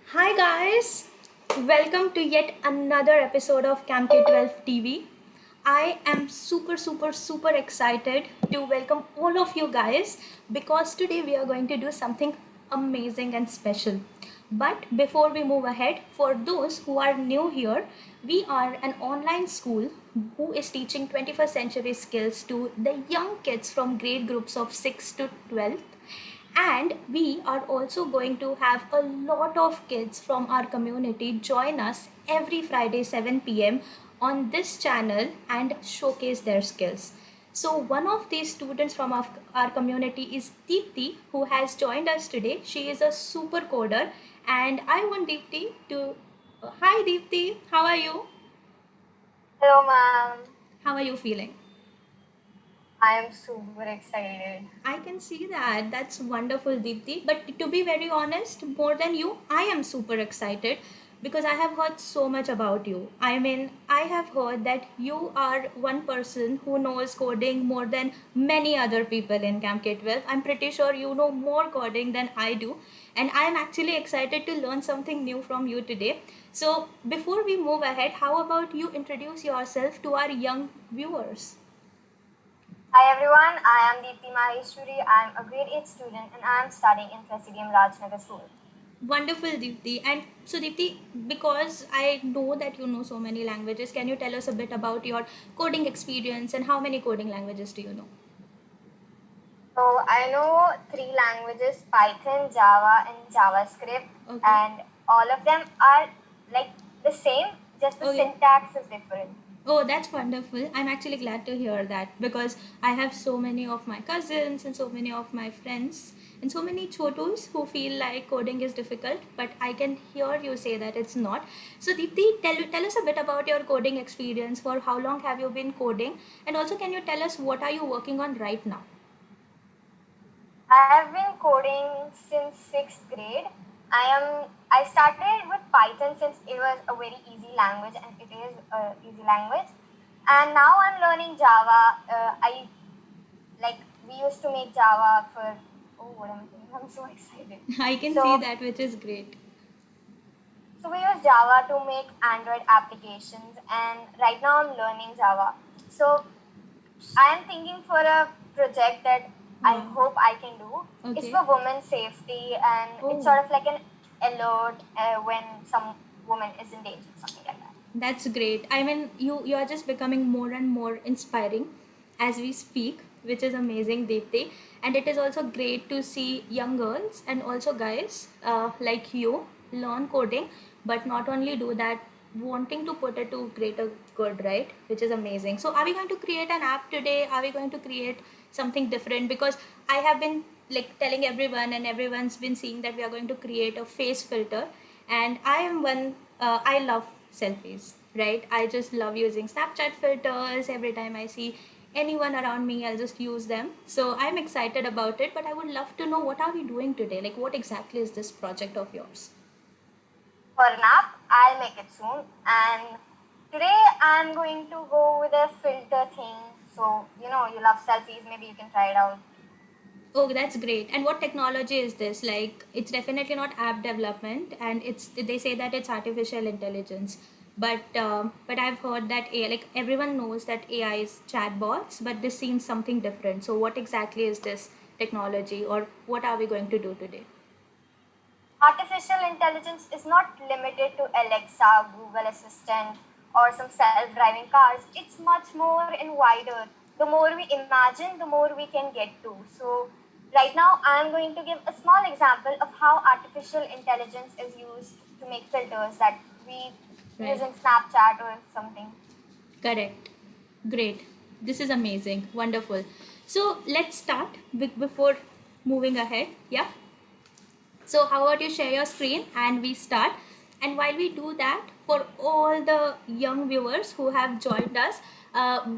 Hi guys, welcome to yet another episode of CamK12 TV. I am super excited to welcome all of you guys because today we are going to do something amazing and special. But before we move ahead, for those who are new here, we are an online school who is teaching 21st century skills to the young kids from grade groups of 6 to 12, and we are also going to have a lot of kids from our community join us every Friday 7 p.m. on this channel and showcase their skills. So one of these students from our community is Deepti, who has joined us today. She is a super coder, and I want Deepti to hi Deepti, how are you? Hello, ma'am. How are you feeling? I am super excited. I can see that. That's wonderful, Deepti. But to be very honest, more than you, I am super excited because I have heard so much about you. I mean, I have heard that you are one person who knows coding more than many other people in Camp K12. I'm pretty sure you know more coding than I do. And I am actually excited to learn something new from you today. So, before we move ahead, how about you introduce yourself to our young viewers? Hi, everyone. I am Deepti Maheshwari. I am a grade 8 student and I am studying in Presidium Rajnagar School. Wonderful, Deepti. And so, Deepti, because I know that you know so many languages, can you tell us a bit about your coding experience and how many coding languages do you know? So, I know three languages Python, Java, and JavaScript, Okay. and all of them are like the same, just the Okay. syntax is different. Oh, that's wonderful. I'm actually glad to hear that because I have so many of my cousins and so many of my friends and so many chotus who feel like coding is difficult, but I can hear you say that it's not. So, Deepti, tell us a bit about your coding experience. For how long have you been coding? And also, can you tell us what are you working on right now? I have been coding since 6th grade. I started with Python since it was a very easy language and it is a easy language. And now I'm learning Java. I like we used to make Java for what am I saying? I'm so excited. I can see So that, which is great. so we use Java to make Android applications and right now I'm learning Java. So I am thinking for a project that I Wow. hope I can do. It's Okay. for women's safety and it's Oh. sort of like an alert when some woman is in danger, something like that. That's great. I mean, you are just becoming more and more inspiring as we speak, which is amazing, Deepti. And it is also great to see young girls and also guys like you learn coding, but not only do that, wanting to put it to greater good, right? Which is amazing. So, are we going to create an app today? Are we going to create something different? Because I have been like telling everyone, and everyone's been seeing that we are going to create a face filter, and I am one. I love selfies, right? I just love using Snapchat filters. Every time I see anyone around me, I'll just use them. So I'm excited about it, but I would love to know what are we doing today? Like, what exactly is this project of yours? For an app, I'll make it soon. And today I'm going to go with a filter thing. So, you love selfies, maybe you can try it out. Oh, that's great. And what technology is this? Like, it's definitely not app development, and it's they say that it's artificial intelligence. But I've heard that AI, like everyone knows that AI is chatbots, but this seems something different. So, what exactly is this technology, or what are we going to do today? Artificial intelligence is not limited to Alexa, Google Assistant, or some self driving cars. It's much more and wider. The more we imagine, the more we can get to. So, right now, I'm going to give a small example of how artificial intelligence is used to make filters that we use Right. in Snapchat or something. Correct. Great. This is amazing. Wonderful. So let's start before moving ahead. Yeah. So how about you share your screen and we start. And while we do that, for all the young viewers who have joined us,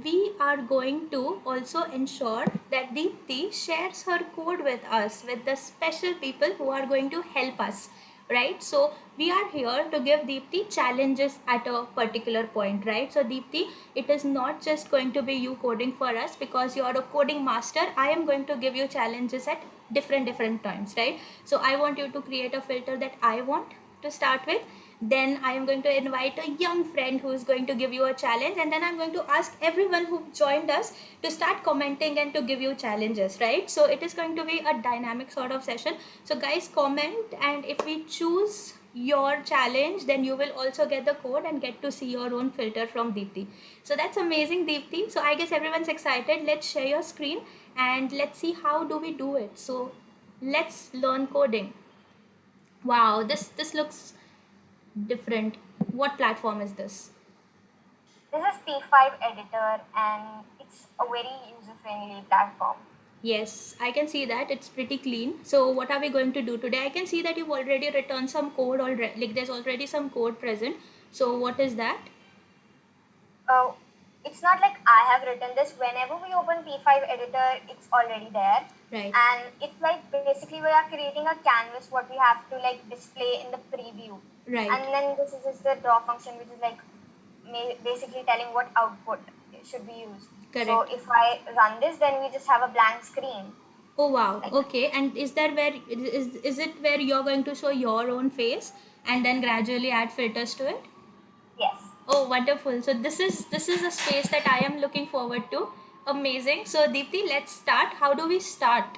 we are going to also ensure that Deepti shares her code with us, with the special people who are going to help us, right? So we are here to give Deepti challenges at a particular point, right? So Deepti, it is not just going to be you coding for us because you are a coding master. I am going to give you challenges at different times, right? So I want you to create a filter that I want, to start with. Then I am going to invite a young friend who is going to give you a challenge, and then I'm going to ask everyone who joined us to start commenting and to give you challenges, right? So it is going to be a dynamic sort of session. So guys, comment, and if we choose your challenge, then you will also get the code and get to see your own filter from Deepthi. So that's amazing, Deepthi. So I guess everyone's excited. Let's share your screen and let's see how do we do it. So let's learn coding. Wow, this looks different. What platform is this? This is P5 editor and it's a very user-friendly platform. Yes, I can see that it's pretty clean. So what are we going to do today? I can see that you've already written some code already, like there's already some code present. So what is that? Uh, it's not like I have written this. Whenever we open P5 editor, it's already there. Right. And it's like basically we are creating a canvas what we have to like display in the preview. Right. And then this is just the draw function which is like basically telling what output should be used. Correct. So if I run this, then we just have a blank screen. Oh wow. Okay. And is it where you're going to show your own face and then gradually add filters to it? Yes. Oh, wonderful. So this is a space that I am looking forward to. Amazing. So Deepthi, let's start. How do we start?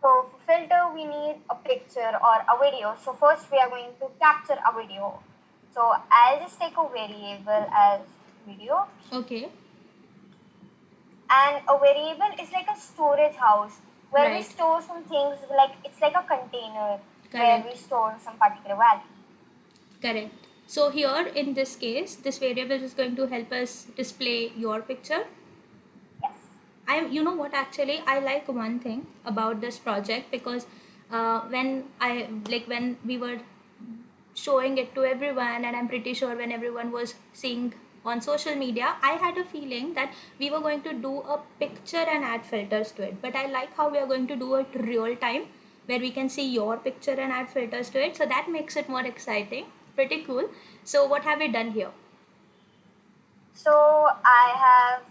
So for filter, we need a picture or a video. So first we are going to capture a video. So I'll just take a variable as video. Okay. And a variable is like a storage house where we Right. store some things, like it's like a container where Correct. we store some particular value. Correct. So here in this case, this variable is going to help us display your picture. Yes. You know what, actually I like one thing about this project, because when we were showing it to everyone, and I'm pretty sure when everyone was seeing on social media, I had a feeling that we were going to do a picture and add filters to it, but I like how we are going to do it real time, where we can see your picture and add filters to it. So that makes it more exciting. Pretty cool. So what have we done here? So I have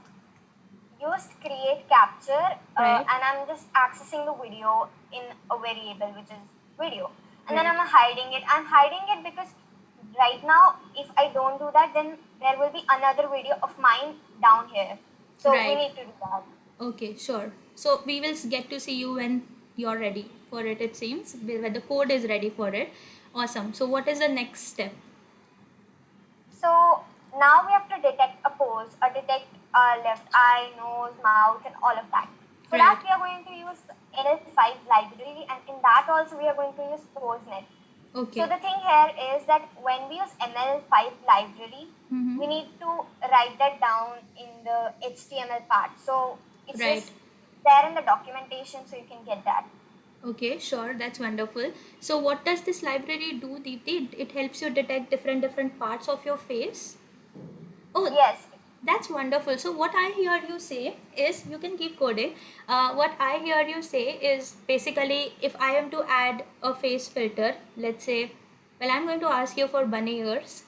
used create capture Right. and I'm just accessing the video in a variable which is video, and then I'm hiding it. I'm hiding it because right now if I don't do that, then there will be another video of mine down here. So Right. we need to do that. Okay, sure. So we will get to see you when you're ready for it, it seems, when the code is ready for it. Awesome. So what is the next step? So now we have to detect a pose, or detect our left eye, nose, mouth, and all of that. For Right. that, we are going to use ML5 library, and in that also we are going to use PoseNet. Okay. So the thing here is that when we use ML5 library, Mhm. we need to write that down in the HTML part. So it's Right. just there in the documentation, so you can get that. Okay, sure. That's wonderful. So what does this library do, Deepthi? It helps you detect different parts of your face. Oh, Yes. that's wonderful. So what I hear you say is, you can keep coding. What I hear you say is basically, if I am to add a face filter, let's say, well, I'm going to ask you for bunny ears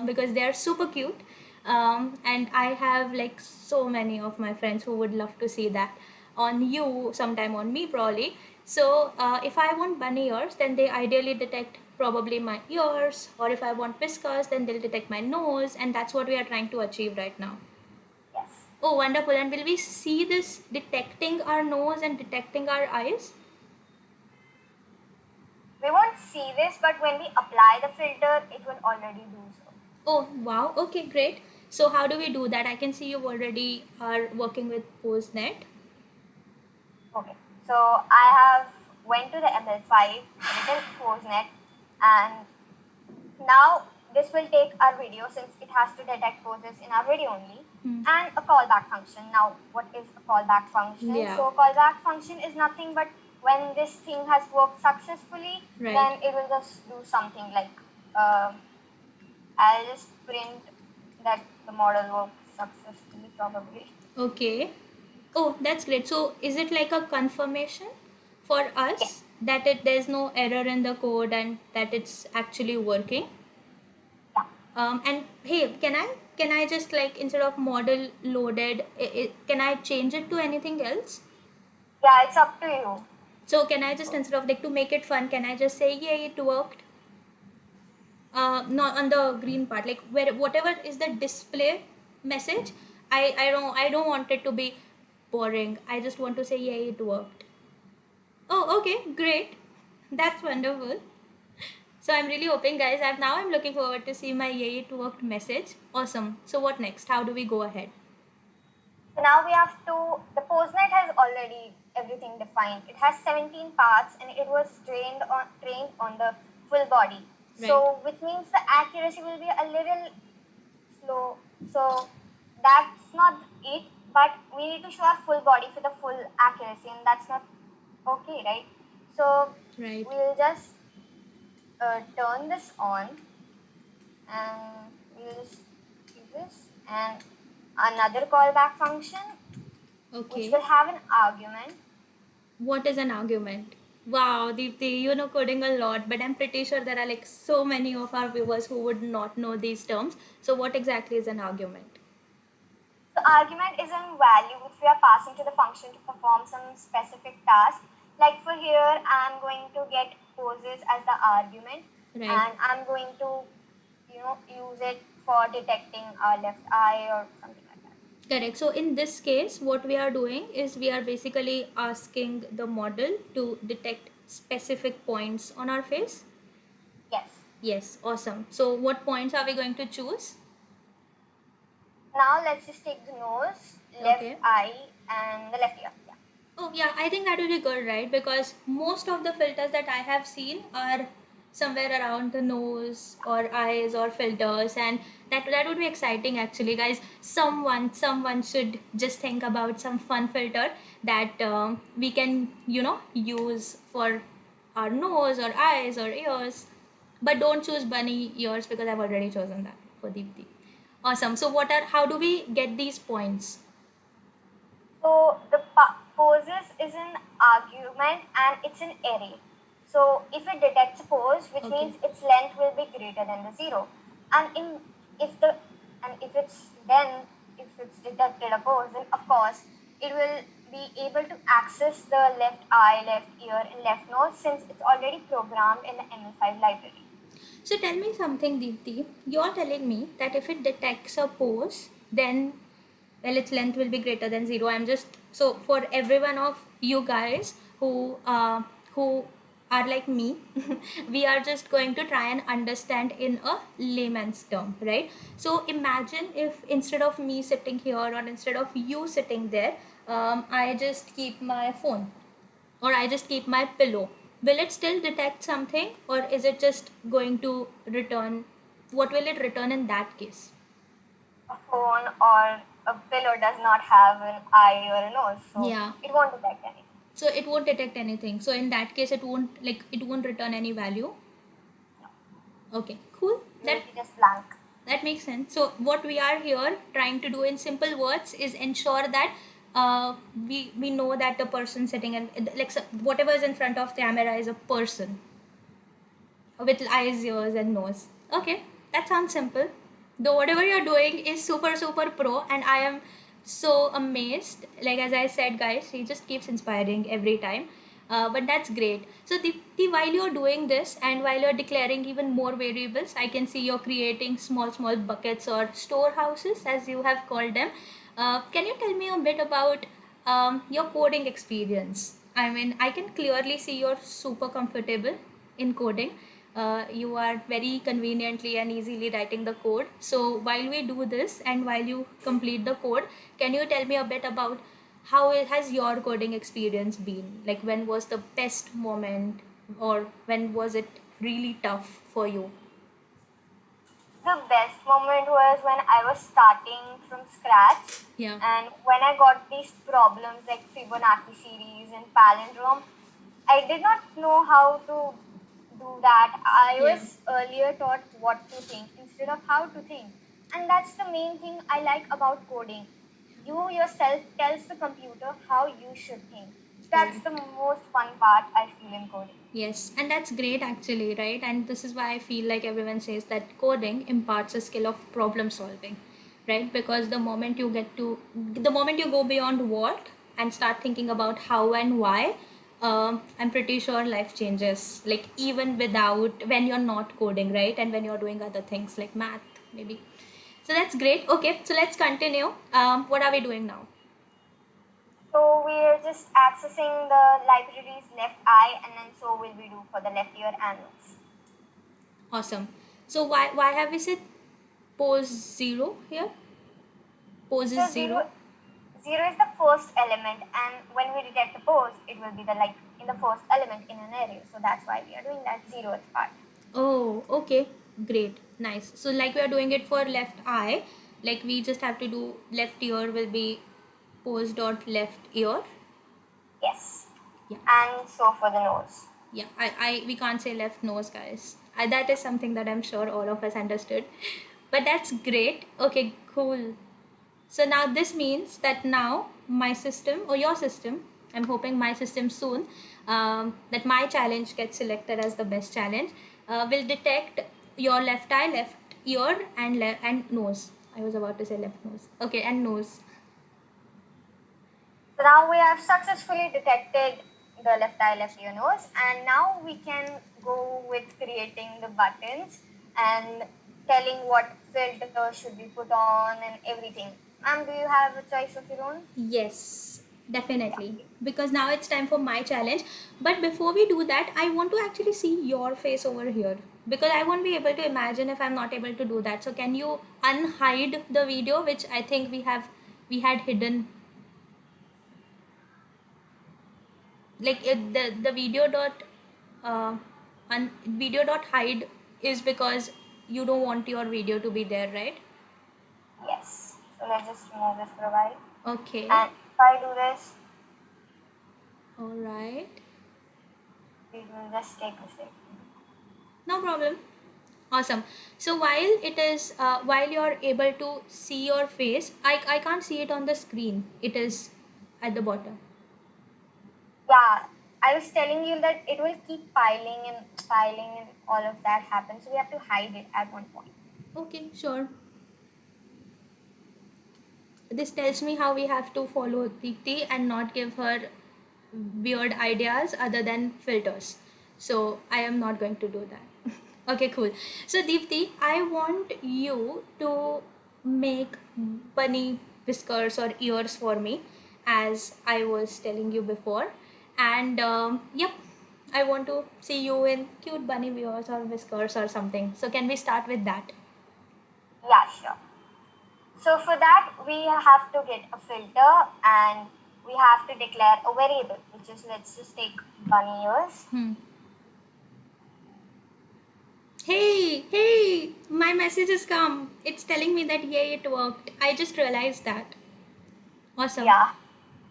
because they are super cute. And I have like so many of my friends who would love to see that on you, sometime on me probably. So if I want bunny ears, then they ideally detect probably my ears, or if I want whiskers, then they'll detect my nose, and that's what we are trying to achieve right now. Yes. Oh, wonderful. And will we see this detecting our nose and detecting our eyes? We won't see this, but when we apply the filter, it will already do so. Oh, wow. Okay, great. So how do we do that? I can see you already are working with PoseNet. Okay, so I have went to the ML5, written PoseNet, and now this will take our video, since it has to detect poses in our video only, and a callback function. Now, what is a callback function? Yeah. So callback function is nothing but when this thing has worked successfully, Right. then it will just do something like, I'll just print that the model worked successfully probably. Okay. Oh, that's great. So is it like a confirmation for us Yes. that there's no error in the code and that it's actually working? Yeah. And hey, can I just, like, instead of model loaded, can I change it to anything else? Yeah, it's up to you. So can I just, instead of, like, to make it fun, can I just say, yay, it worked? not on the green part, like where whatever is the display message. I don't want it to be boring. I just want to say yay, it worked. Oh, okay, great. That's wonderful. So I'm really hoping, guys. I'm looking forward to see my yay, it worked message. Awesome. So what next? How do we go ahead? So now we have to, the PostNet has already everything defined. It has 17 parts and it was trained on the full body. Right. So which means the accuracy will be a little slow. So that's not it, but we need to show our full body for the full accuracy and that's not okay, right? So Right. we'll just turn this on and we'll just do this and another callback function which Okay. will have an argument. What is an argument? Wow, Deepthi, you know coding a lot, but I'm pretty sure there are like so many of our viewers who would not know these terms. So what exactly is an argument? So argument is a value which we are passing to the function to perform some specific task. Like for here, I'm going to get poses as the argument, Right. and I'm going to, use it for detecting our left eye or something like that. Correct. So in this case, what we are doing is we are basically asking the model to detect specific points on our face. Yes. Yes, awesome. So what points are we going to choose? Now let's just take the nose, left Okay. eye, and the left ear. Yeah. Oh yeah, I think that will be good, right? Because most of the filters that I have seen are somewhere around the nose or eyes or filters, and that would be exciting actually, guys. Someone should just think about some fun filter that we can use for our nose or eyes or ears, but don't choose bunny ears because I've already chosen that for Deepthi. Awesome. So how do we get these points? So the poses is an argument and it's an array. So if it detects a pose, which Okay. means its length will be greater than the zero, and if the and if it's then if it's detected a pose, then of course it will be able to access the left eye, left ear, and left nose since it's already programmed in the ML5 library. So tell me something, Deepthi. You're telling me that if it detects a pose, then well, its length will be greater than zero. I'm just so for every one of you guys who are like me, we are just going to try and understand in a layman's term, right? So imagine if instead of me sitting here or instead of you sitting there, I just keep my phone or I just keep my pillow. Will it still detect something or is it just going to return? What will it return in that case? A phone or a pillow does not have an eye or a nose, so Yeah. it won't detect anything. So it won't detect anything. So in that case, it won't return any value. Okay, cool. It will be just blank. That makes sense. So what we are here trying to do in simple words is ensure that we know that the person sitting and like whatever is in front of the camera is a person with eyes, ears, and nose. Okay, that sounds simple. Though whatever you're doing is super super pro, and I am so amazed. Like as I said, guys, he just keeps inspiring every time. But that's great. So while you're doing this and while you're declaring even more variables, I can see you're creating small buckets or storehouses as you have called them. Can you tell me a bit about your coding experience? I mean, I can clearly see you're super comfortable in coding. You are very conveniently and easily writing the code. So while we do this and while you complete the code, can you tell me a bit about how it has your coding experience been? Like when was the best moment or when was it really tough for you? The best moment was when I was starting from scratch. Yeah. And when I got these problems like Fibonacci series and palindrome, I did not know how to do that. I Yeah. was earlier taught what to think instead of how to think. And that's the main thing I like about coding. You yourself tells the computer how you should think. That's the most fun part I feel in coding. Yes, and that's great actually, right? And this is why I feel like everyone says that coding imparts a skill of problem solving, right? Because the moment you go beyond what and start thinking about how and why, I'm pretty sure life changes, like even without when you're not coding, right? And when you're doing other things like math, maybe. So that's great. Okay, so let's continue. What are we doing now? So we're just accessing the library's left eye, and then so will we do for the left ear and nose. Awesome. So why have we said pose 0 here? Pose So is 0. zero is the first element, and when we detect the pose, it will be the like in the first element in an array. So that's why we are doing that zeroth part. Oh, okay. Great. Nice. So like we are doing it for left eye, like we just have to do left ear will be pose dot left ear. Yes. Yeah. And so for the nose. Yeah. I we can't say left nose, guys. That is something that I'm sure all of us understood. But that's great. Okay, cool. So now this means that now my system or your system, I'm hoping my system soon, that my challenge gets selected as the best challenge, will detect your left eye, left ear, and nose. I was about to say left nose. Okay, and nose. So now we have successfully detected the left eye, left ear, nose, and now we can go with creating the buttons and telling what filter should be put on and everything. Ma'am, do you have a choice of your own? Yes, definitely. Because now it's time for my challenge. But before we do that, I want to actually see your face over here. Because I won't be able to imagine if I'm not able to do that. So can you unhide the video, which I think we had hidden. Like the video dot video dot hide is because you don't want your video to be there, right? Yes. So let's just remove this for a while. Okay. And if I do this, All right. it will just take a second. No problem. Awesome. So while it is while you're able to see your face, I can't see it on the screen. It is at the bottom. Yeah, I was telling you that it will keep piling and all of that happens. So we have to hide it at one point. Okay, sure. This tells me how we have to follow Deepti and not give her weird ideas other than filters. So I am not going to do that. Okay, cool. So Deepti, I want you to make bunny whiskers or ears for me, as I was telling you before. And yep, I want to see you in cute bunny ears or whiskers or something. So can we start with that? Yeah, sure. So for that, we have to get a filter and we have to declare a variable, which is, let's just take bunny ears. Hey, my message has come. It's telling me that yay, it worked. I just realized that. Awesome. Yeah.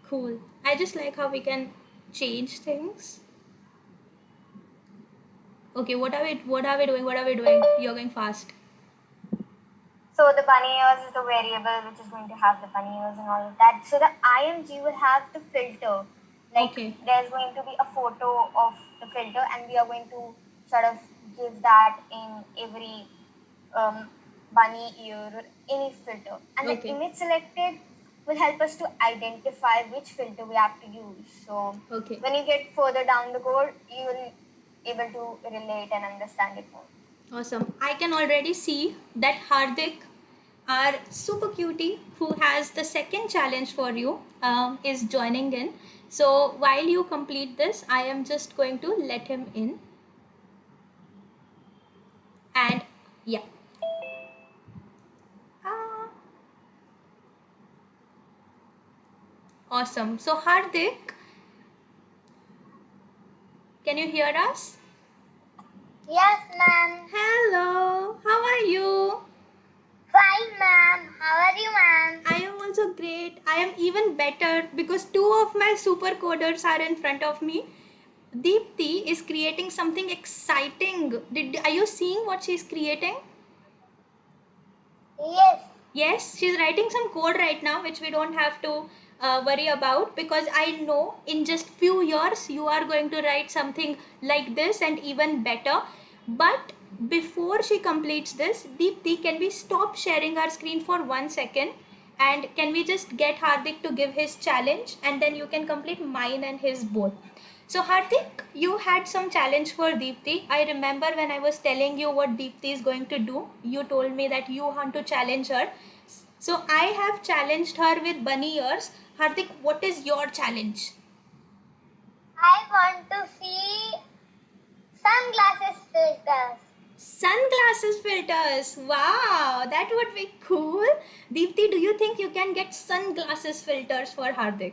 Cool. I just like how we can change things. Okay, what are we doing? What are we doing? You're going fast. So the bunny ears is the variable which is going to have the bunny ears and all of that. So the IMG will have the filter. Like Okay. there's going to be a photo of the filter and we are going to sort of give that in every bunny ear or any filter. And Okay. the image selected will help us to identify which filter we have to use. So Okay. when you get further down the code, you will able to relate and understand it more. Awesome. I can already see that Hardik, our super cutie who has the second challenge for you, is joining in. So while you complete this, I am just going to let him in. And yeah. Ah. Awesome. So Hardik, can you hear us? Yes, ma'am. Hello. How are you? Fine, ma'am. How are you, ma'am? I am also great. I am even better because two of my super coders are in front of me. Deepti is creating something exciting. Are you seeing what she's creating? Yes. Yes, she's writing some code right now, which we don't have to worry about, because I know in just few years you are going to write something like this and even better. But before she completes this, Deepti, can we stop sharing our screen for 1 second? And can we just get Hardik to give his challenge, and then you can complete mine and his both. So Hardik, you had some challenge for Deepthi. I remember when I was telling you what Deepthi is going to do, you told me that you want to challenge her. So I have challenged her with bunny ears. Hardik, what is your challenge? I want to see sunglasses filters. Sunglasses filters. Wow, that would be cool. Deepthi, do you think you can get sunglasses filters for Hardik?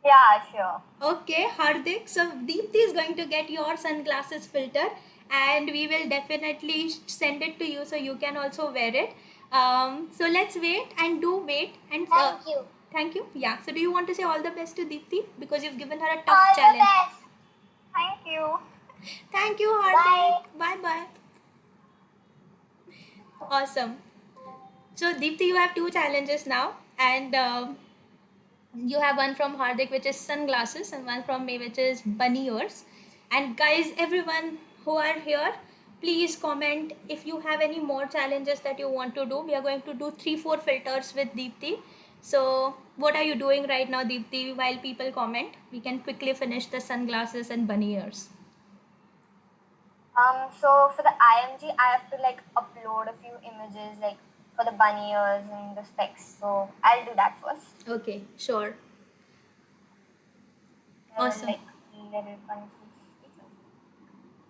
Yeah, sure. Okay, Hardik. So Deepthi is going to get your sunglasses filter, and we will definitely send it to you so you can also wear it. So let's wait and do wait and Thank you. thank you. Yeah. So do you want to say all the best to Deepthi because you've given her a All tough the challenge? best. Thank you. Thank you, Hardik. Bye bye. Awesome. So Deepthi, you have two challenges now, and you have one from Hardik, which is sunglasses, and one from me, which is bunny ears. And guys, everyone who are here, please comment if you have any more challenges that you want to do. We are going to do 3-4 filters with Deepthi. So, what are you doing right now, Deepthi? While people comment, we can quickly finish the sunglasses and bunny ears. So for the IMG, I have to like upload a few images like for the bunny ears and the specs. So I'll do that first. Okay, sure. Awesome. Like little bunny.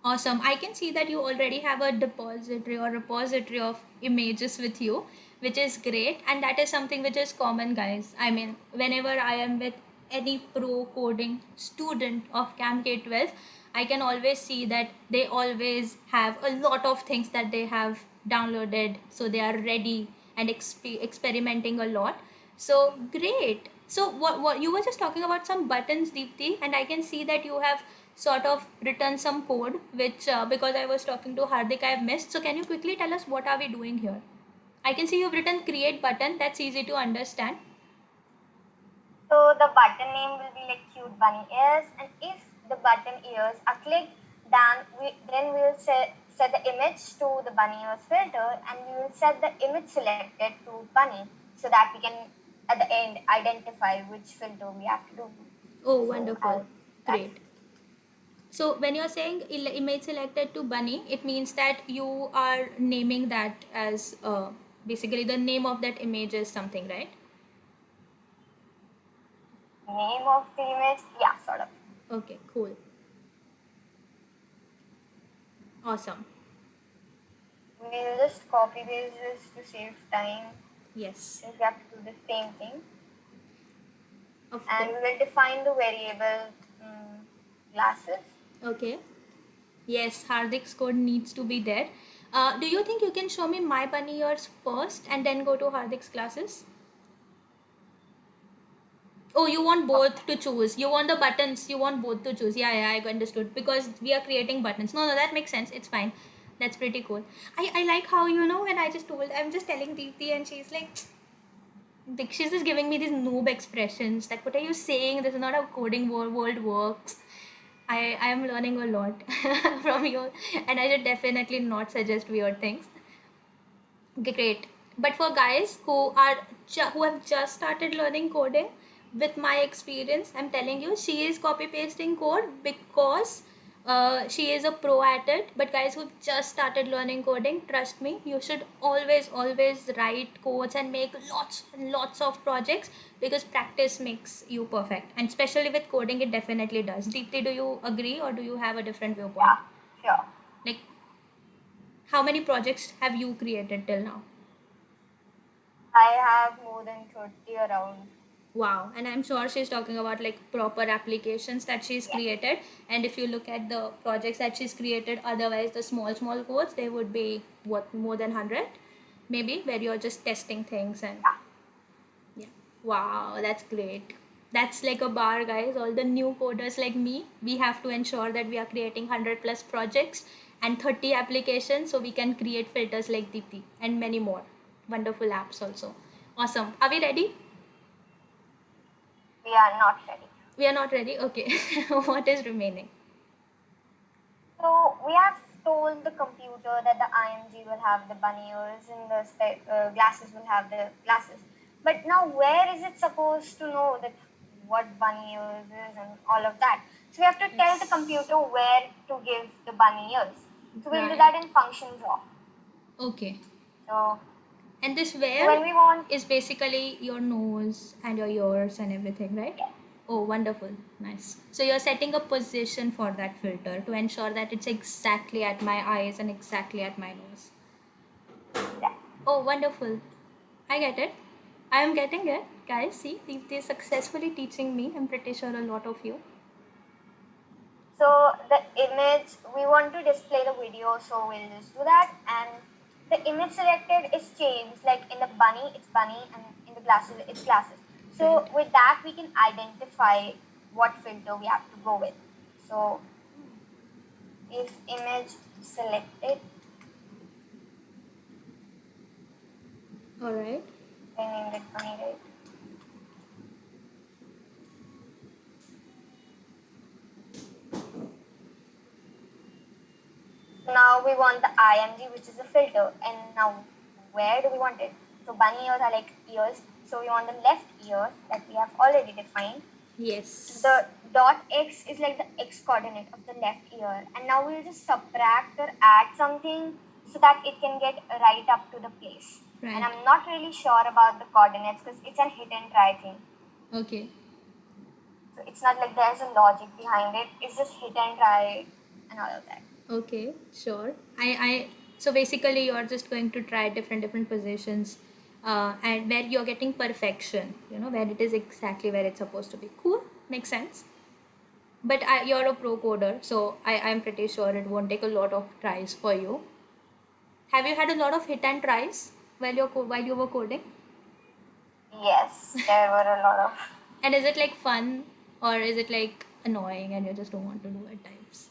Awesome. I can see that you already have a depository or repository of images with you, which is great. And that is something which is common, guys. I mean, whenever I am with any pro coding student of Camp K12, I can always see that they always have a lot of things that they have downloaded. So they are ready and experimenting a lot. So great. So what you were just talking about some buttons, Deepthi, and I can see that you have sort of written some code which because I was talking to Hardik I have missed. So can you quickly tell us what are we doing here? I can see you've written create button. That's easy to understand. So the button name will be like cute bunny ears, and if the button ears are clicked, then we will set the image to the bunny ears filter, and we will set the image selected to bunny so that we can at the end identify which filter we have to do. Oh, wonderful. That's Great. So when you're saying image selected to bunny, it means that you are naming that as basically the name of that image is something, right? name of the image. Yeah, sort of. Okay, cool. Awesome. We'll just copy paste this to save time. Yes. Since we have to do the same thing. Of And we course. will define the variable glasses. Okay. Yes, Hardik's code needs to be there. Do you think you can show me my bunny ears first and then go to Hardik's classes? Oh, you want both to choose. You want the buttons. You want both to choose. Yeah, I understood. Because we are creating buttons. No, that makes sense. It's fine. That's pretty cool. I like how, when I just told, I'm just telling Deepthi and she's like she's just giving me these noob expressions. Like, what are you saying? This is not how coding world works. I am learning a lot from you, and I should definitely not suggest weird things. Okay, great. But for guys who who have just started learning coding, with my experience, I'm telling you, she is copy pasting code because she is a pro at it. But guys who just started learning coding, trust me, you should always write codes and make lots of projects because practice makes you perfect. And especially with coding, it definitely does. Deepthi, do you agree or do you have a different viewpoint? Yeah, sure. Like, how many projects have you created till now? I have more than 30 around. Wow. And I'm sure she's talking about like proper applications that she's Yeah. created. And if you look at the projects that she's created, otherwise the small codes, they would be what, more than 100 maybe, where you're just testing things. And yeah, wow, that's great. That's like a bar, guys. All the new coders like me, we have to ensure that we are creating 100 plus projects and 30 applications so we can create filters like Deepthi and many more wonderful apps also. Awesome. Are we ready? We are not ready. We are not ready. Okay. What is remaining? So we have told the computer that the IMG will have the bunny ears and the glasses will have the glasses. But now where is it supposed to know that what bunny ears is and all of that. So we have to tell the computer where to give the bunny ears. So we'll do Right. that in function draw. Okay. So And this when where we want, is basically your nose and your ears and everything, right? yeah, Oh, wonderful. Nice. So you're setting a position for that filter to ensure that it's exactly at my eyes and exactly at my nose. yeah. Oh, wonderful. I get it. I am getting it. Guys, see, they're successfully teaching me. I'm pretty sure a lot of you. So the image, we want to display the video, so we'll just do that. And the image selected is changed, like in the bunny, it's bunny, and in the glasses, it's glasses. So Right. with that, we can identify what filter we have to go with. So if image selected, All right. I named it bunny, right? Now we want the IMG, which is a filter. And now where do we want it? So bunny ears are like ears. So we want the left ear that we have already defined. Yes. The dot x is like the x coordinate of the left ear. And now we'll just subtract or add something so that it can get right up to the place. Right. And I'm not really sure about the coordinates because it's an hit and try thing. Okay. So it's not like there's a logic behind it. It's just hit and try and all of that. Okay, sure. So basically you're just going to try different positions, and where you're getting perfection, where it is exactly where it's supposed to be. Cool, makes sense. But you're a pro coder, so I'm pretty sure it won't take a lot of tries for you. Have you had a lot of hit and tries while you were coding? Yes, there were a lot of. And is it like fun, or is it like annoying and you just don't want to do at times?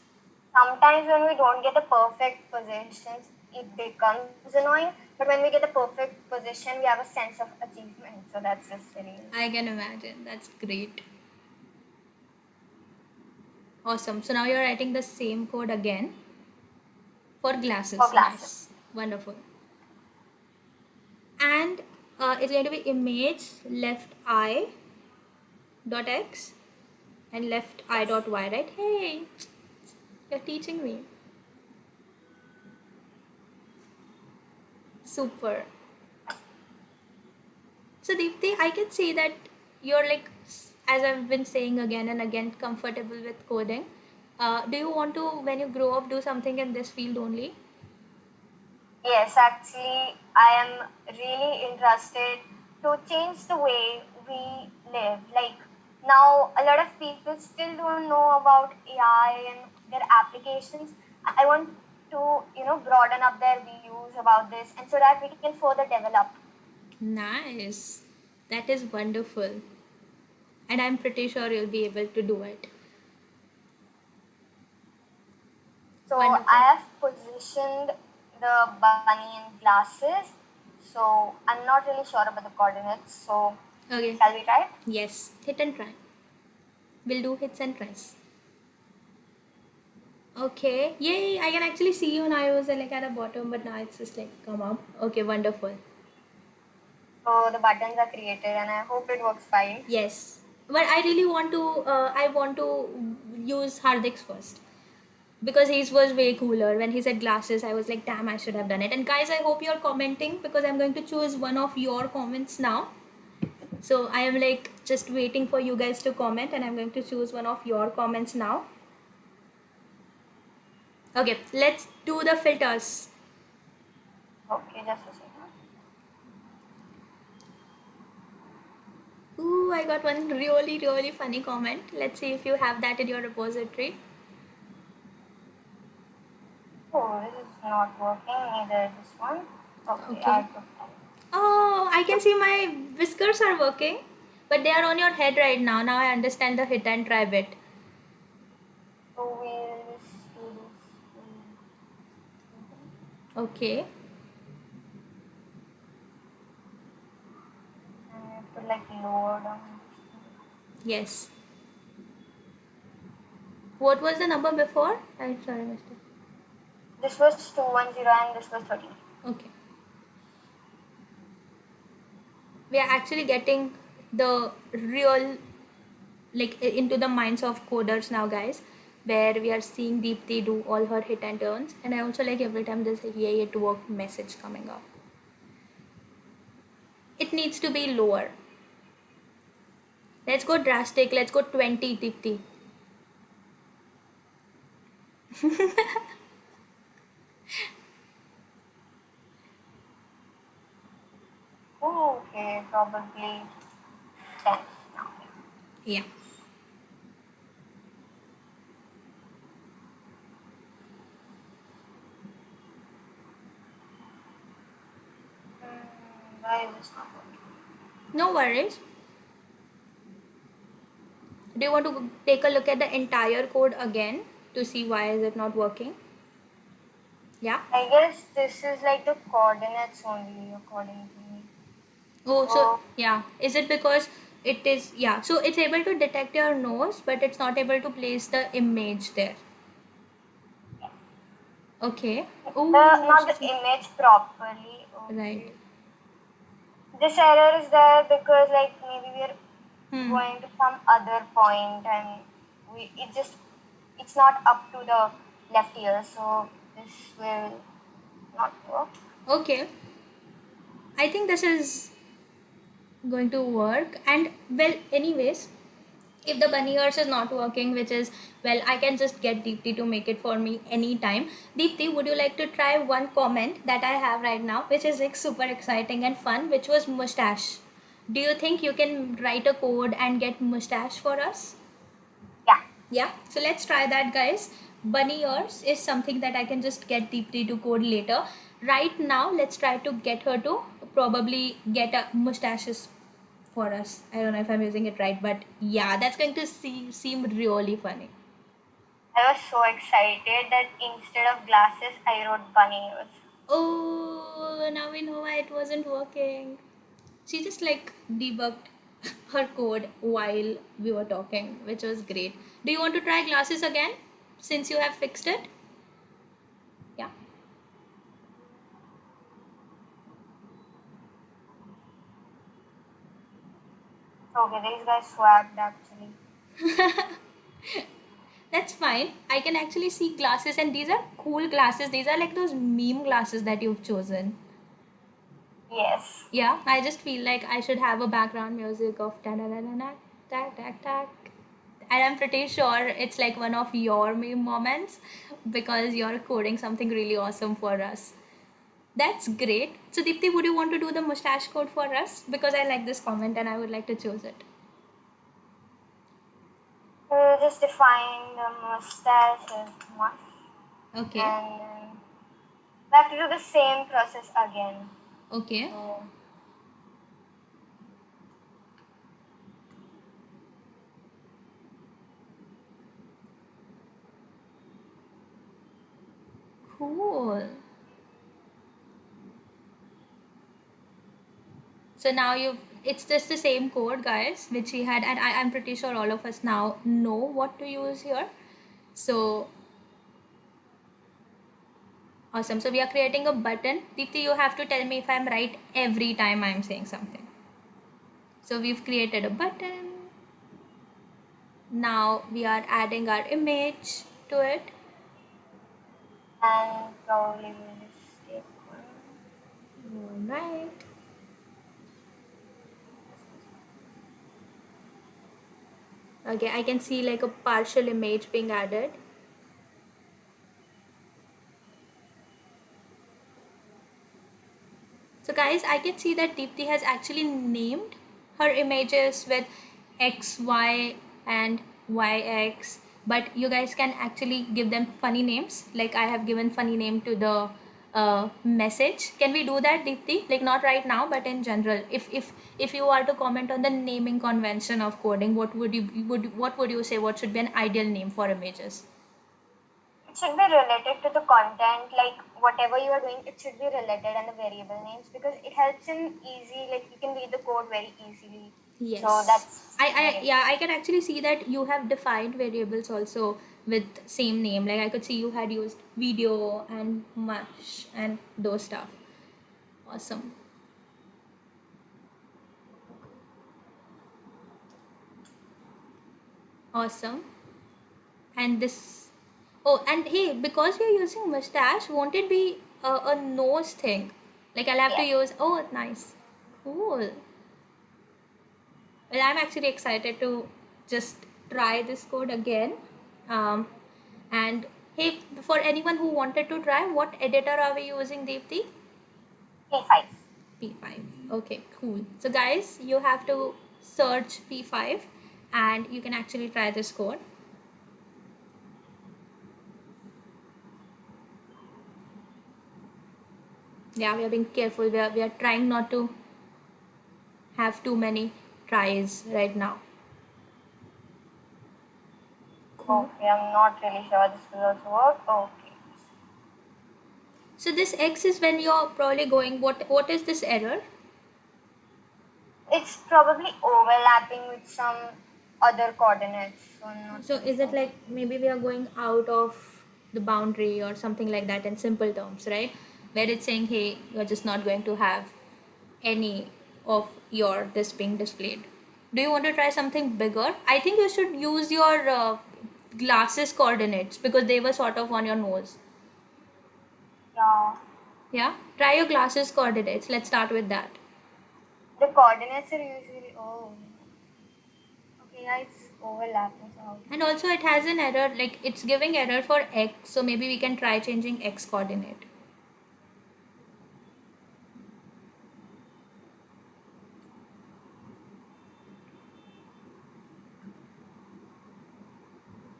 Sometimes when we don't get the perfect positions, it becomes annoying. But when we get the perfect position, we have a sense of achievement. So that's just really. I can imagine. That's great. Awesome. So now you're writing the same code again for glasses. For glasses. Nice. Wonderful. And it's going to be image left eye dot x and left eye dot y, right? Hey, you're teaching me. Super. So Deepthi, I can say that you're like, as I've been saying again and again, comfortable with coding. Do you want to, when you grow up, do something in this field only? Yes, actually, I am really interested to change the way we live. Like now, a lot of people still don't know about AI and their applications. I want to, broaden up their views about this, and so that we can further develop. Nice. That is wonderful. And I'm pretty sure you'll be able to do it. So Wonderful. I have positioned the bunny in glasses. So I'm not really sure about the coordinates. So Okay. shall we try? Yes. Hit and try. We'll do hits and tries. Okay. Yay! I can actually see you now. I was like at the bottom, but now it's just like come up. Okay, wonderful. So the buttons are created, and I hope it works fine. Yes. But I really want to. I want to use Hardik's first because his was way cooler. When he said glasses, I was like, damn, I should have done it. And guys, I hope you're commenting because I'm going to choose one of your comments now. So I am like just waiting for you guys to comment, and I'm going to choose one of your comments now. Okay, let's do the filters. Okay, just a second. Ooh, I got one really funny comment. Let's see if you have that in your repository. Oh, this is not working. Neither this one. Okay, Okay. I'll put that. Oh, I can see my whiskers are working, but they are on your head right now. Now I understand the hit and try bit. So we'll just do this. Okay. And we have to like lower down. Yes. What was the number before? I'm sorry, Mr. This was 210 and this was 13. Okay. We are actually getting the real like into the minds of coders now, guys, where we are seeing Deepti do all her hit and turns, and I also like every time there's a yay it worked message coming up. It needs to be lower. Let's go drastic. Let's go 20, Deepti. Oh, okay, probably 10 now. Yeah. Why is this not working? No worries. Do you want to take a look at the entire code again to see why is it not working? Yeah. I guess this is like the coordinates only according to me. Oh, so So, yeah. Is it because it is, yeah. So it's able to detect your nose, but it's not able to place the image there. Okay. Oh, not the image properly. right. Okay. This error is there because like maybe we are Hmm. going to some other point and it's not up to the left ear, so this will not work. Okay. I think this is going to work. And well, anyways, if the bunny ears is not working, which is, well, I can just get Deepti to make it for me anytime. Deepti, would you like to try one comment that I have right now, which is like super exciting and fun, which was mustache? Do you think you can write a code and get mustache for us? Yeah. Yeah, so let's try that, guys. Bunny ears is something that I can just get Deepti to code later. Right now, let's try to get her to probably get a mustaches for us. I don't know if I'm using it right, but yeah, that's going to seem really funny. I was so excited that instead of glasses, I wrote bunny ears. Oh, now we know why it wasn't working. She just like debugged her code while we were talking, which was great. Do you want to try glasses again since you have fixed it? Yeah. Okay, these guys swagged actually. That's fine. I can actually see glasses, and these are cool glasses. These are like those meme glasses that you've chosen. Yes. Yeah, I just feel like I should have a background music of ta da da da da tack tack tack. And I'm pretty sure it's like one of your meme moments because you're coding something really awesome for us. That's great. So Deepti, would you want to do the mustache code for us? Because I like this comment and I would like to choose it. We'll just define the mustache as one, Okay. and then we have to do the same process again. Okay. So, Cool. So now it's just the same code, guys, which he had, and I'm pretty sure all of us now know what to use here. So awesome. So we are creating a button. Deepti, you have to tell me if I'm right every time I'm saying something. So we've created a button. Now we are adding our image to it. and probably we'll just take one. Alright. Okay, I can see like a partial image being added. So guys, I can see that Deepti has actually named her images with X, Y and YX, but you guys can actually give them funny names. Like I have given funny name to the message. Can we do that, Deepti? Like not right now, but in general. If you are to comment on the naming convention of coding, what would you say? What should be an ideal name for images? It should be related to the content, like whatever you are doing, it should be related and the variable names because it helps in easy, like you can read the code very easily. Yes. So that's I can actually see that you have defined variables also with same name. Like I could see you had used video and mush and those stuff. Awesome. Awesome. And this, oh, and hey, because we're using mustache, won't it be a nose thing? Like I'll have to Yes. use, oh, nice. Cool. Well, I'm actually excited to just try this code again. Um, and hey, for anyone who wanted to try, what editor are we using, Deepthi? P5. P5. Okay, cool. So guys, you have to search P5 and you can actually try this code. Yeah, we are being careful. We are trying not to have too many tries right now. Cool. Okay, I'm not really sure this will also work. Okay. So this X is when you're probably going, what is this error? It's probably overlapping with some other coordinates. So I'm not So really is it sure. like maybe we are going out of the boundary or something like that in simple terms, right? Where it's saying, hey, you're just not going to have any of your this being displayed. Do you want to try something bigger? I think you should use your glasses coordinates because they were sort of on your nose. Yeah. Yeah, try your glasses coordinates. Let's start with that. The coordinates are usually okay, yeah, it's overlapping. So And also it has an error, like it's giving error for x, so maybe we can try changing x coordinate.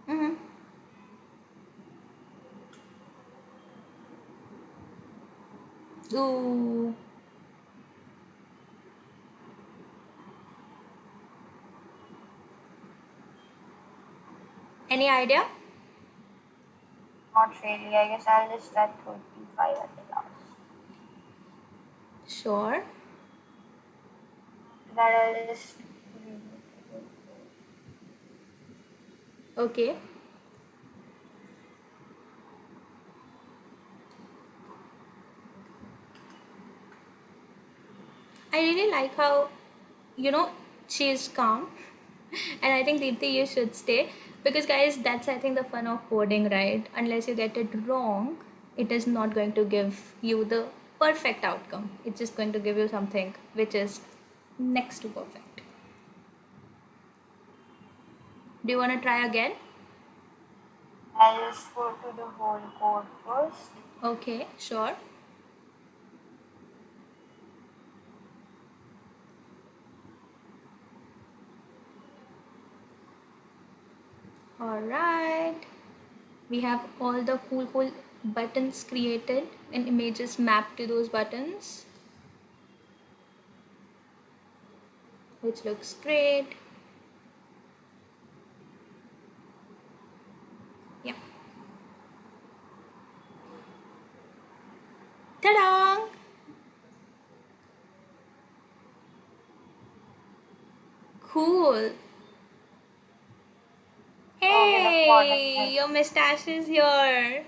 Mm-hmm. Ooh. Any idea? not really. I guess I'll just try 35 at the last. Sure. That I'll just Okay. I really like how, she's calm. And I think Deepthi, you should stay. Because guys, that's I think the fun of coding, right? Unless you get it wrong, it is not going to give you the perfect outcome. It's just going to give you something which is next to perfect. Do you want to try again? I'll just go to the whole code first. Okay, sure. Alright. We have all the cool buttons created and images mapped to those buttons, which looks great. Yeah. Ta-da! Cool. Okay, the Hey, coordinates. your mustache is here.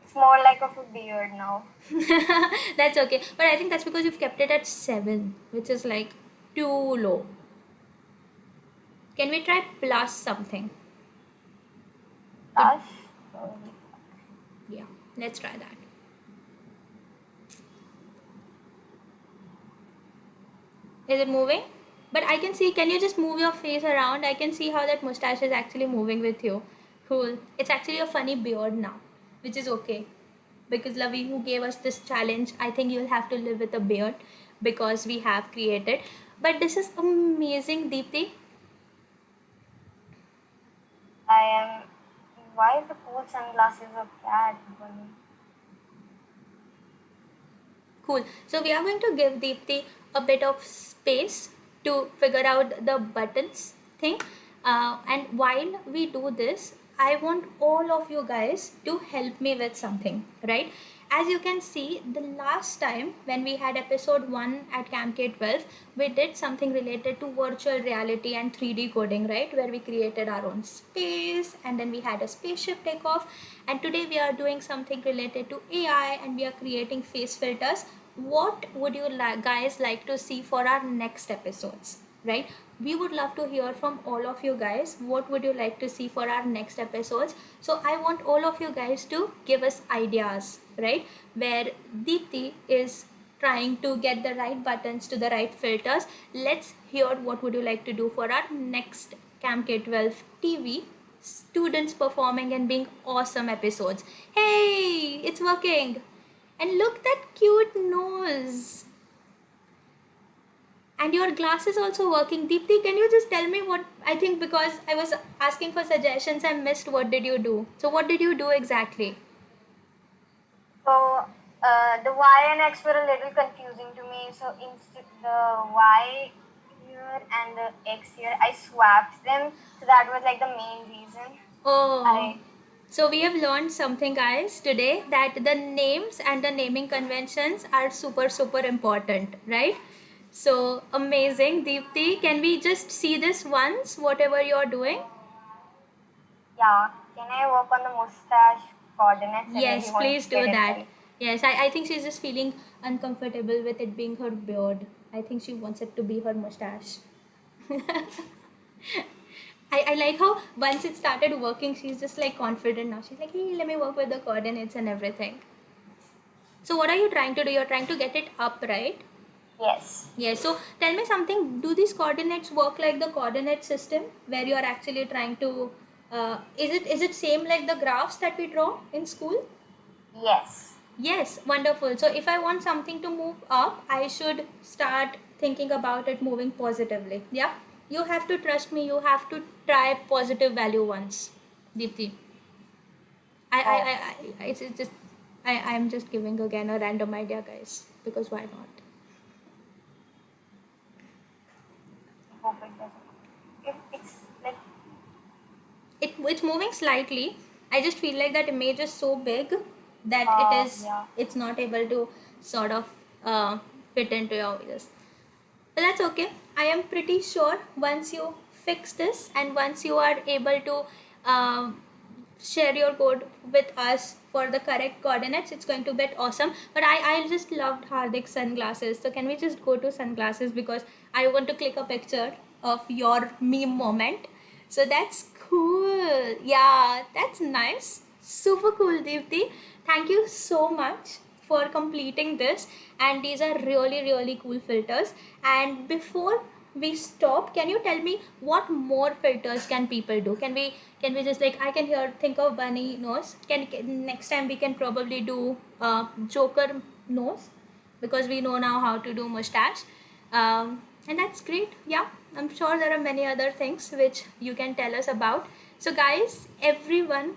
It's more like of a beard now. That's okay. But I think that's because you've kept it at 7, which is like too low. Can we try plus something? Plus, Yeah, let's try that. Is it moving? But I can see, can you just move your face around? I can see how that mustache is actually moving with you. Cool. It's actually a funny beard now, which is okay. Because Lavi, who gave us this challenge, I think you'll have to live with a beard because we have created. But this is amazing, Deepthi. I am. Why is the cool sunglasses of cat bunny? Cool. So we are going to give Deepthi a bit of space to figure out the buttons thing. And while we do this, I want all of you guys to help me with something, right? As you can see, the last time when we had episode 1 at Camp K12, we did something related to virtual reality and 3D coding, right? Where we created our own space and then we had a spaceship takeoff. And today we are doing something related to AI and we are creating face filters. What would you guys like to see for our next episodes, right? we would love to hear from all of you guys. What would you like to see for our next episodes? So I want all of you guys to give us ideas, right? Where Deepti is trying to get the right buttons to the right filters. Let's hear what would you like to do for our next Camp K12 TV students performing and being awesome episodes. Hey, it's working. And look that cute nose. And your glass is also working. Deepti, can you just tell me what, I think because I was asking for suggestions, I missed what did you do. So what did you do exactly? So the Y and X were a little confusing to me. So instead the Y here and the X here, I swapped them. So that was like the main reason. Oh. So we have learned something, guys, today, that the names and the naming conventions are super, super important, right? So amazing. Deepti, can we just see this once, whatever you're doing? Yeah. Can I work on the mustache coordinates? I Yes, really want please to do get it that. right. Yes, I think she's just feeling uncomfortable with it being her beard. I think she wants it to be her mustache. I like how once it started working, she's just like confident now. She's like, hey, let me work with the coordinates and everything. So what are you trying to do? You're trying to get it up, right? Yes. Yes. So tell me something. Do these coordinates work like the coordinate system, where you are actually trying to? Is it same like the graphs that we draw in school? Yes. Yes, wonderful. So if I want something to move up, I should start thinking about it moving positively. Yeah. You have to trust me. You have to try positive value once, Deepti. It's just, I'm just giving again a random idea, guys, because why not? Hope it doesn't. If it's like It's moving slightly. I just feel like that image is so big that yeah. it's not able to sort of fit into your ears. But that's okay. I am pretty sure once you fix this and once you are able to share your code with us for the correct coordinates, it's going to be awesome. But I just loved Hardik's sunglasses. So can we just go to sunglasses, because I want to click a picture of your meme moment. So that's cool. Yeah, that's nice. Super cool, Deepti. Thank you so much for completing this. And these are really, really cool filters. And before we stop, can you tell me what more filters can people do? Can we just, like, I can hear think of bunny nose. Can next time we can probably do Joker nose, because we know now how to do mustache. And that's great. Yeah, I'm sure there are many other things which you can tell us about. So guys, everyone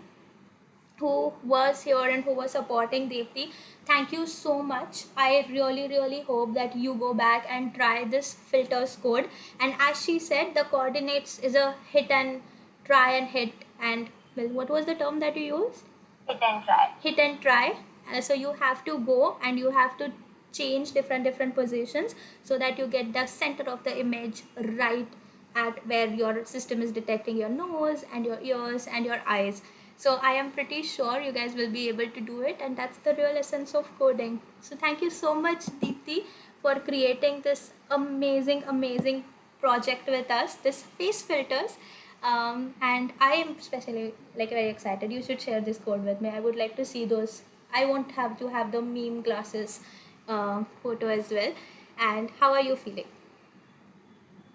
who was here and who was supporting Deepti, thank you so much. I really, really hope that you go back and try this filters code. And as she said, the coordinates is a hit and try and hit. And well, what was the term that you used? hit and try. Hit and try. So you have to go and you have to change different positions so that you get the center of the image right at where your system is detecting your nose and your ears and your eyes. So I am pretty sure you guys will be able to do it, and that's the real essence of coding. So thank you so much, Deepti, for creating this amazing project with us, this face filters. And I am especially like very excited. You should share this code with me. I would like to see those. I won't have to have the meme glasses photo as well. And how are you feeling?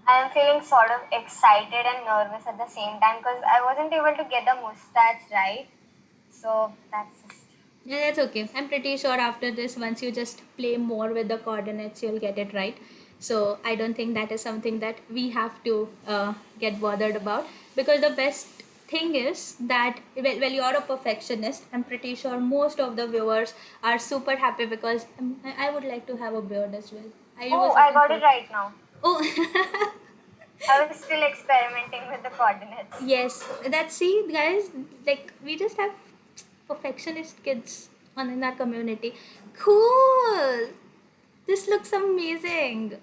I am feeling sort of excited and nervous at the same time because I wasn't able to get the mustache right. So that's just. Yeah, that's okay. I'm pretty sure after this, once you just play more with the coordinates, you'll get it right. So I don't think that is something that we have to get bothered about, because the best thing is that well, you're a perfectionist. I'm pretty sure most of the viewers are super happy because I would like to have a beard as well. I got it right now. Oh. I was still experimenting with the coordinates. Yes, that's, see guys, like we just have perfectionist kids in our community. Cool. This looks amazing.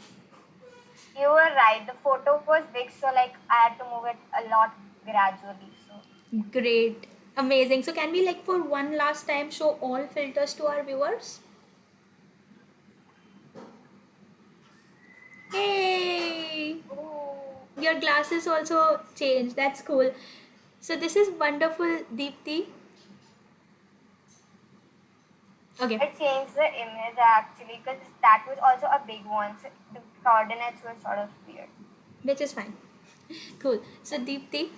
You were right. The photo was big, so like I had to move it a lot gradually. So Great. Amazing. So can we, like, for one last time show all filters to our viewers? Hey. ooh, Your glasses also changed. That's cool. So this is wonderful, Deepti. Okay. I changed the image actually because that was also a big one. So the coordinates were sort of weird. Which is fine. Cool. So, Deepti,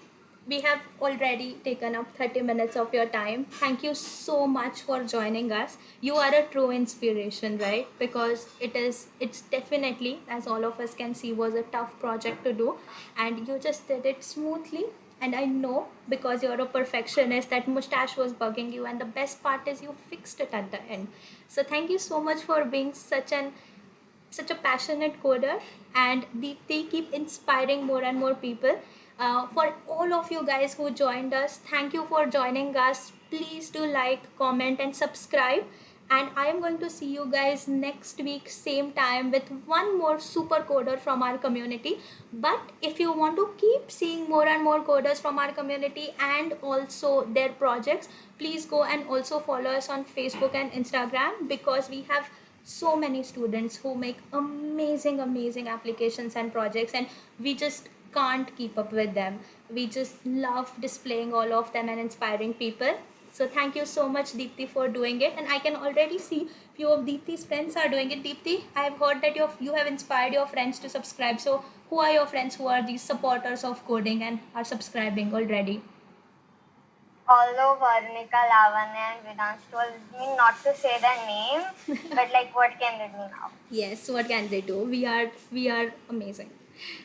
we have already taken up 30 minutes of your time. Thank you so much for joining us. You are a true inspiration, right? Because it's definitely, as all of us can see, was a tough project to do, and you just did it smoothly. And I know, because you're a perfectionist, that mustache was bugging you, and the best part is you fixed it at the end. So thank you so much for being such a passionate coder, and they keep inspiring more and more people. For all of you guys who joined us, thank you for joining us. Please do like, comment, and subscribe. And I am going to see you guys next week, same time, with one more super coder from our community. But if you want to keep seeing more and more coders from our community and also their projects, please go and also follow us on Facebook and Instagram, because we have so many students who make amazing applications and projects, and we just can't keep up with them. We just love displaying all of them and inspiring people. So thank you so much, Deepti, for doing it. And I can already see few of Deepti's friends are doing it. Deepti, I have heard that you have inspired your friends to subscribe. So who are your friends who are these supporters of coding and are subscribing already? Although Varnika, Lavanya, and Vedant told me not to say their name, but like, what can they do now? Yes, what can they do? We are amazing.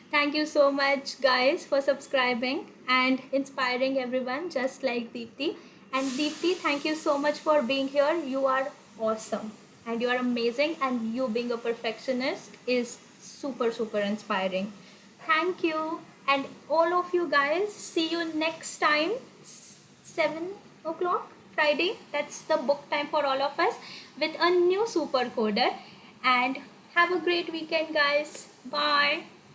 Thank you so much, guys, for subscribing and inspiring everyone, just like Deepti. And Deepti, thank you so much for being here. You are awesome and you are amazing, and you being a perfectionist is super inspiring. Thank you. And all of you guys, see you next time, 7 o'clock Friday. That's the book time for all of us, with a new super coder. And have a great weekend, guys. Bye.